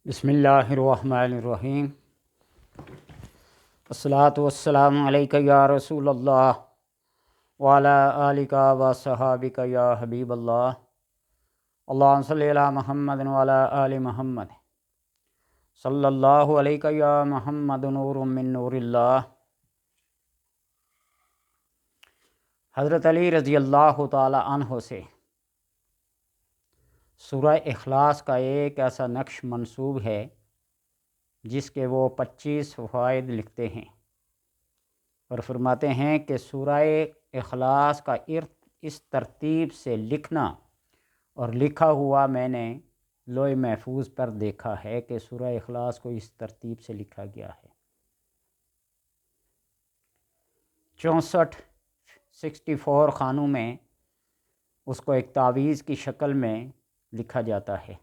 بسم اللہ الرحمن الرحیم۔ الصلاۃ والسلام علیک یا رسول اللہ وعلی آلک و صحابک یا حبیب اللہ۔ اللہم صلی علی محمد وعلی آل محمد صلی اللہ علیک یا محمد نور من نور اللہ۔ حضرت علی رضی اللہ تعالی عنہ سے سورہ اخلاص کا ایک ایسا نقش منسوب ہے جس کے وہ 25 فوائد لکھتے ہیں اور فرماتے ہیں کہ سورہ اخلاص کا اس ترتیب سے لکھنا اور لکھا ہوا میں نے لوح محفوظ پر دیکھا ہے کہ سورہ اخلاص کو اس ترتیب سے لکھا گیا ہے۔ 64 خانوں میں اس کو ایک تعویذ کی شکل میں لکھا جاتا ہے،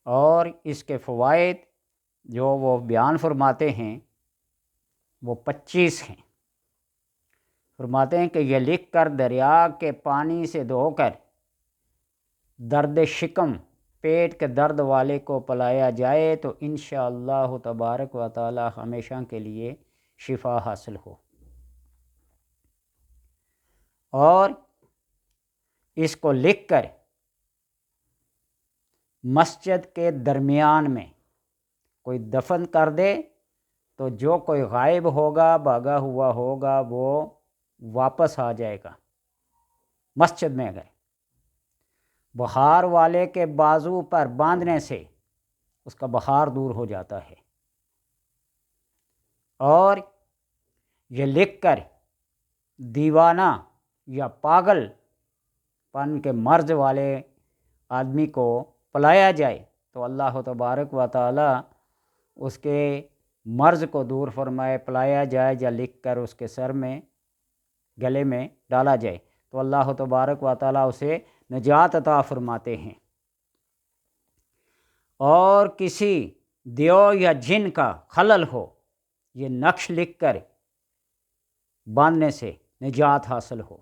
اور اس کے فوائد جو وہ بیان فرماتے ہیں وہ 25 ہیں۔ فرماتے ہیں کہ یہ لکھ کر دریا کے پانی سے دھو کر درد شکم پیٹ کے درد والے کو پلایا جائے تو انشاءاللہ تبارک و تعالی ہمیشہ کے لیے شفا حاصل ہو۔ اور اس کو لکھ کر مسجد کے درمیان میں کوئی دفن کر دے تو جو کوئی غائب ہوگا، بھاگا ہوا ہوگا، وہ واپس آ جائے گا۔ مسجد میں گئے، بخار والے کے بازو پر باندھنے سے اس کا بخار دور ہو جاتا ہے۔ اور یہ لکھ کر دیوانہ یا پاگل پن کے مرض والے آدمی کو پلایا جائے تو اللہ تبارک و تعالی اس کے مرض کو دور فرمائے۔ پلایا جائے یا لکھ کر اس کے سر میں گلے میں ڈالا جائے تو اللہ تبارک و تعالی اسے نجات عطا فرماتے ہیں۔ اور کسی دیو یا جن کا خلل ہو، یہ نقش لکھ کر باندھنے سے نجات حاصل ہو۔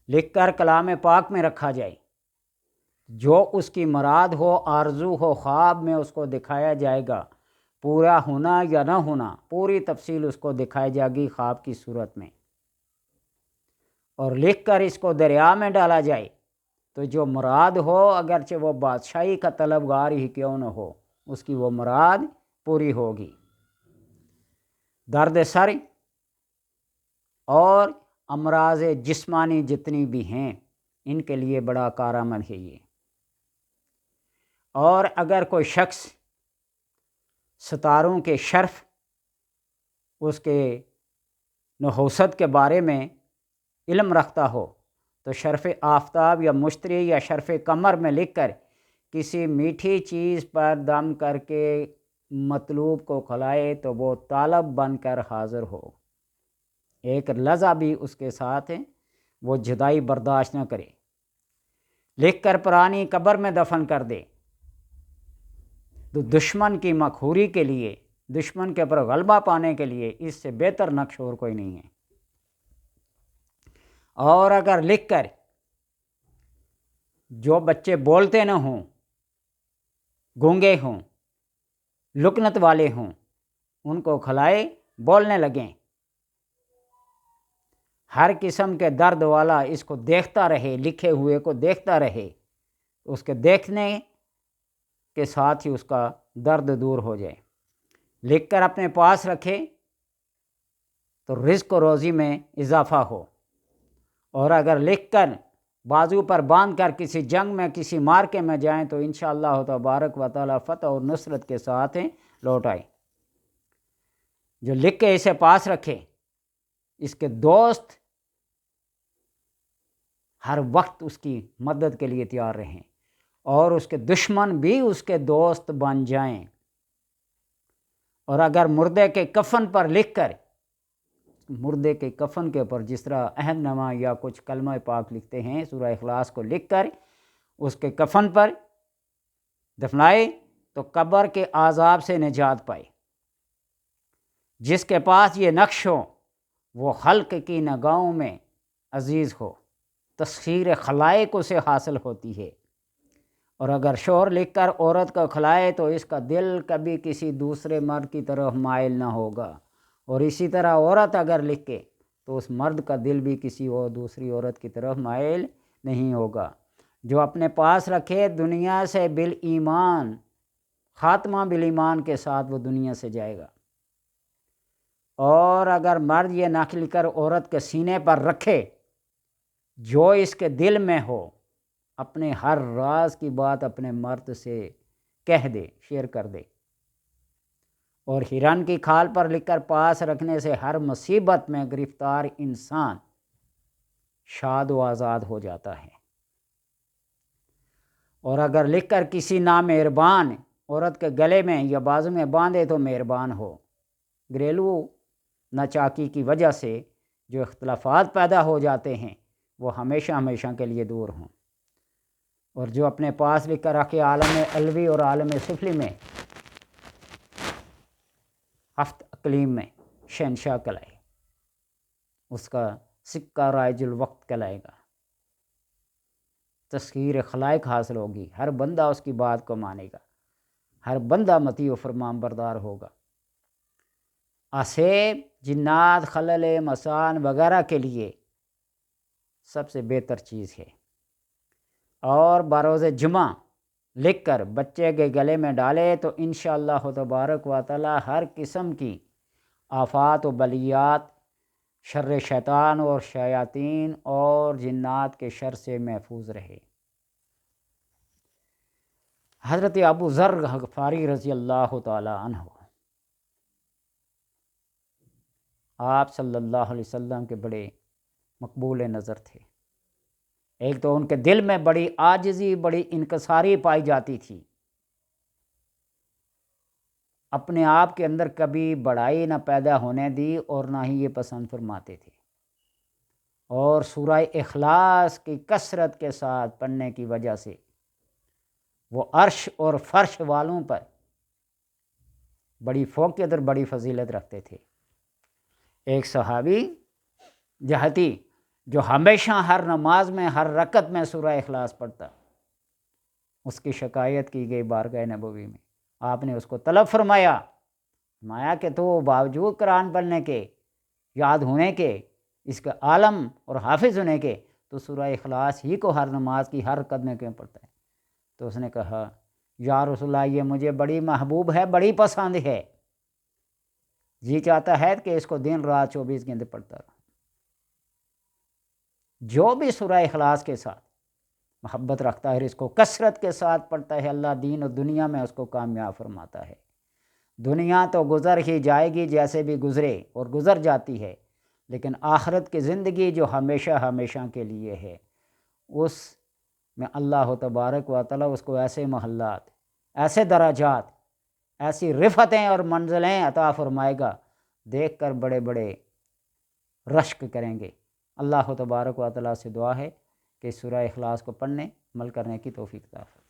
لکھ کر کلام پاک میں رکھا جائے، جو اس کی مراد ہو، آرزو ہو، خواب میں اس کو دکھایا جائے گا، پورا ہونا یا نہ ہونا پوری تفصیل اس کو دکھائی جائے گی خواب کی صورت میں۔ اور لکھ کر اس کو دریا میں ڈالا جائے تو جو مراد ہو، اگرچہ وہ بادشاہی کا طلبگار ہی کیوں نہ ہو، اس کی وہ مراد پوری ہوگی۔ درد سر اور امراض جسمانی جتنی بھی ہیں ان کے لیے بڑا کارآمد ہے یہ۔ اور اگر کوئی شخص ستاروں کے شرف، اس کے نحوست کے بارے میں علم رکھتا ہو تو شرف آفتاب یا مشتری یا شرف قمر میں لکھ کر کسی میٹھی چیز پر دم کر کے مطلوب کو کھلائے تو وہ طالب بن کر حاضر ہو، ایک لحظہ بھی اس کے ساتھ وہ جدائی برداشت نہ کرے۔ لکھ کر پرانی قبر میں دفن کر دے تو دشمن کی مقہوری کے لیے، دشمن کے اوپر غلبہ پانے کے لیے اس سے بہتر نقش اور کوئی نہیں ہے۔ اور اگر لکھ کر جو بچے بولتے نہ ہوں، گونگے ہوں، لکنت والے ہوں، ان کو کھلائے، بولنے لگیں، ہر قسم کے درد والا اس کو دیکھتا رہے، لکھے ہوئے کو دیکھتا رہے، اس کے دیکھنے کے ساتھ ہی اس کا درد دور ہو جائے۔ لکھ کر اپنے پاس رکھے تو رزق و روزی میں اضافہ ہو۔ اور اگر لکھ کر بازو پر باندھ کر کسی جنگ میں، کسی مارکے میں جائیں تو انشاءاللہ تبارک و تعالی فتح اور نصرت کے ساتھ لوٹ آئے۔ جو لکھ کے اسے پاس رکھے، اس کے دوست ہر وقت اس کی مدد کے لیے تیار رہیں اور اس کے دشمن بھی اس کے دوست بن جائیں۔ اور اگر مردے کے کفن پر لکھ کر، مردے کے کفن کے اوپر جس طرح عہد نامہ یا کچھ کلمہ پاک لکھتے ہیں، سورہ اخلاص کو لکھ کر اس کے کفن پر دفنائے تو قبر کے عذاب سے نجات پائے۔ جس کے پاس یہ نقش ہو وہ خلق کی نگاہوں میں عزیز ہو، تسخیر خلائق اسے حاصل ہوتی ہے۔ اور اگر شوہر لکھ کر عورت کو کھلائے تو اس کا دل کبھی کسی دوسرے مرد کی طرف مائل نہ ہوگا، اور اسی طرح عورت اگر لکھے تو اس مرد کا دل بھی کسی اور دوسری عورت کی طرف مائل نہیں ہوگا۔ جو اپنے پاس رکھے دنیا سے بالایمان، خاتمہ بالایمان کے ساتھ وہ دنیا سے جائے گا، اور اگر مرد یہ نہ لکھ کر عورت کے سینے پر رکھے جو اس کے دل میں ہو، اپنے ہر راز کی بات اپنے مرد سے کہہ دے، شیئر کر دے، اور ہرن کی کھال پر لکھ کر پاس رکھنے سے ہر مصیبت میں گرفتار انسان شاد و آزاد ہو جاتا ہے۔ اور اگر لکھ کر کسی نامہربان عورت کے گلے میں یا بازو میں باندھے تو مہربان ہو۔ گھریلو ناچاکی کی وجہ سے جو اختلافات پیدا ہو جاتے ہیں وہ ہمیشہ ہمیشہ کے لیے دور ہوں، اور جو اپنے پاس لکھ کر رکھے عالم علوی اور عالم سفلی میں ہفت اقلیم میں شہنشاہ کہلائے، اس کا سکہ رائج الوقت کہلائے گا، تسخیر خلائق حاصل ہوگی، ہر بندہ اس کی بات کو مانے گا، ہر بندہ مطیع و فرمان بردار ہوگا۔ آسیب، جنات، خلل مسان وغیرہ کے لیے سب سے بہتر چیز ہے، اور بروز جمعہ لکھ کر بچے کے گلے میں ڈالے تو انشاءاللہ تبارک و تعالی ہر قسم کی آفات و بلیات، شر شیطان اور شیاطین اور جنات کے شر سے محفوظ رہے۔ حضرت ابو ذر غفاری رضی اللہ تعالی عنہ آپ صلی اللہ علیہ وسلم کے بڑے مقبول نظر تھے۔ ایک تو ان کے دل میں بڑی عاجزی، بڑی انکساری پائی جاتی تھی، اپنے آپ کے اندر کبھی بڑائی نہ پیدا ہونے دی اور نہ ہی یہ پسند فرماتے تھے، اور سورہ اخلاص کی کثرت کے ساتھ پڑھنے کی وجہ سے وہ عرش اور فرش والوں پر بڑی فوقیت اور بڑی فضیلت رکھتے تھے۔ ایک صحابی جہتی جو ہمیشہ ہر نماز میں ہر رکعت میں سورہ اخلاص پڑھتا، اس کی شکایت کی گئی بارگاہ نبوی میں، آپ نے اس کو طلب فرمایا کہ تو باوجود قرآن پڑھنے کے، یاد ہونے کے، اس کا عالم اور حافظ ہونے کے، تو سورہ اخلاص ہی کو ہر نماز کی ہر رکعت میں کیوں پڑھتا ہے؟ تو اس نے کہا یا رسول اللہ، یہ مجھے بڑی محبوب ہے، بڑی پسند ہے، جی چاہتا ہے کہ اس کو دن رات 24 گھنٹے پڑھتا رہا۔ جو بھی سورہ اخلاص کے ساتھ محبت رکھتا ہے، اس کو کثرت کے ساتھ پڑھتا ہے، اللہ دین اور دنیا میں اس کو کامیاب فرماتا ہے۔ دنیا تو گزر ہی جائے گی جیسے بھی گزرے اور گزر جاتی ہے، لیکن آخرت کی زندگی جو ہمیشہ ہمیشہ کے لیے ہے، اس میں اللہ تبارک و تعالی اس کو ایسے محلات، ایسے درجات، ایسی رفتیں اور منزلیں عطا فرمائے گا، دیکھ کر بڑے بڑے رشک کریں گے۔ اللہ تبارک و تعالی سے دعا ہے کہ سورہ اخلاص کو پڑھنے، عمل کرنے کی توفیق عطا فرمائے۔